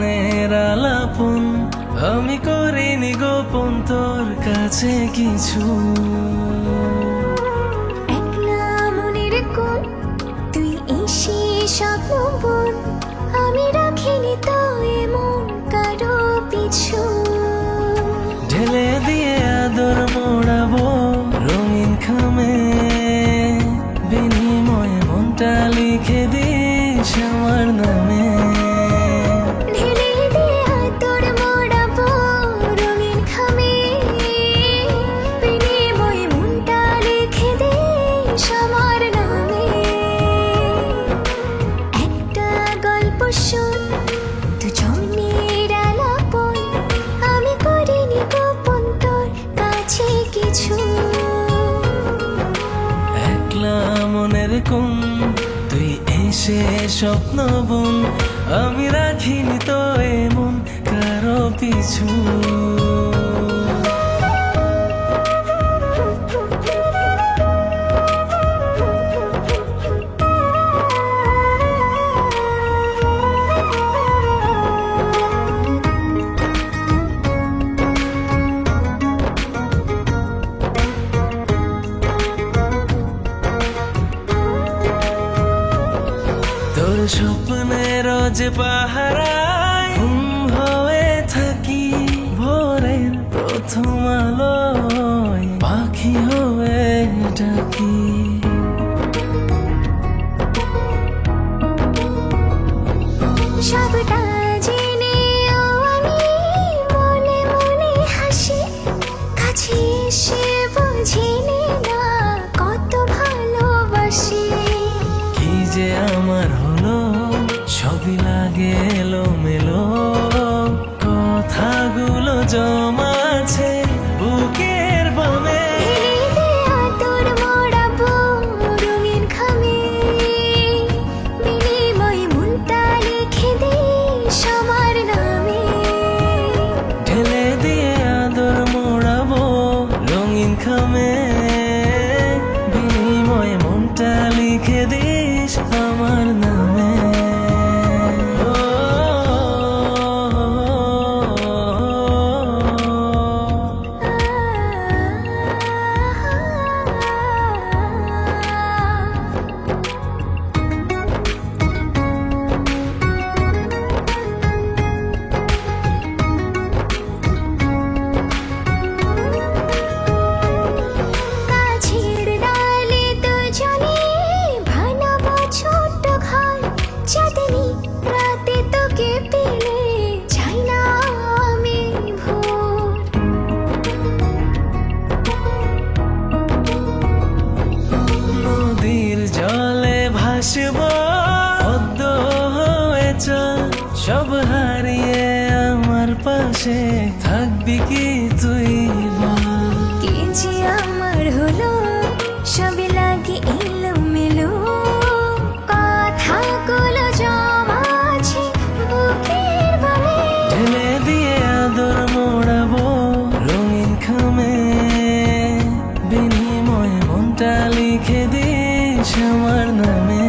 মনের আলাপন আমি করিনি গোপন তোর কাছে কিছু। একলা মনের কোণ তুই এসে স্বপ্ন বোন আমি রাখিনি তো এমন কারো পিছু। ঢেলে দিয়ে আদর মোড়াবো রঙিন খামে, বিনিময়ে মনটা লিখে দিস আমার নামে। ঢেলে দিয়ে আদর মোড়াবো রঙিন খামে, বিনিময়ে মনটা লিখে দিস আমার নামে। একটা গল্প শোন দুজনের আলাপন আমি করিনি গোপন তোর কাছে কিছু। একলা মনের কোণ তুই এসে স্বপ্ন বোন আমি রাখিনি তো এমন কারো পিছু। তোর স্বপ্নের যে পাহারায় ঘুম হয়ে থাকি, ভোরের প্রথম আলোয় পাখি হয়ে ডাকি। সবটা জেনেও আমি মনে মনে হাসি, কাছে এসে বুঝিনি না কত ভালোবাসি। কি যে আমার হলো সবই লাগে এলোমেলো, কথাগুলো জমা আছে বুকের বামে। ঢেলে দিয়ে আদর মোড়াবো রঙিন খামে, বিনিময়ে মনটা লিখে দিস আমার নামে। ঢেলে দিয়ে আদর মোড়াবো রঙিন খামে, বিনিময়ে মনটা লিখে দিস আমার নামে। গাছের ডালে দুজনে বানাবো ছোট্ট ঘর, চাঁদনি রাতে তোকে পেলে চাই না আমি ভোর। নদীর জলে ভাসব পদ্ম হয়ে চল, সব হারিয়ে আমার পাশে থাকবি কি তুই বল। কি যে আমার হলো সবই লাগে এলোমেলো, কথাগুলো জমা আছে বুকের বামে। ঢেলে দিয়ে আদর মোড়াবো রঙিন খামে, বিনিময়ে মনটা লিখে দিস আমার নামে।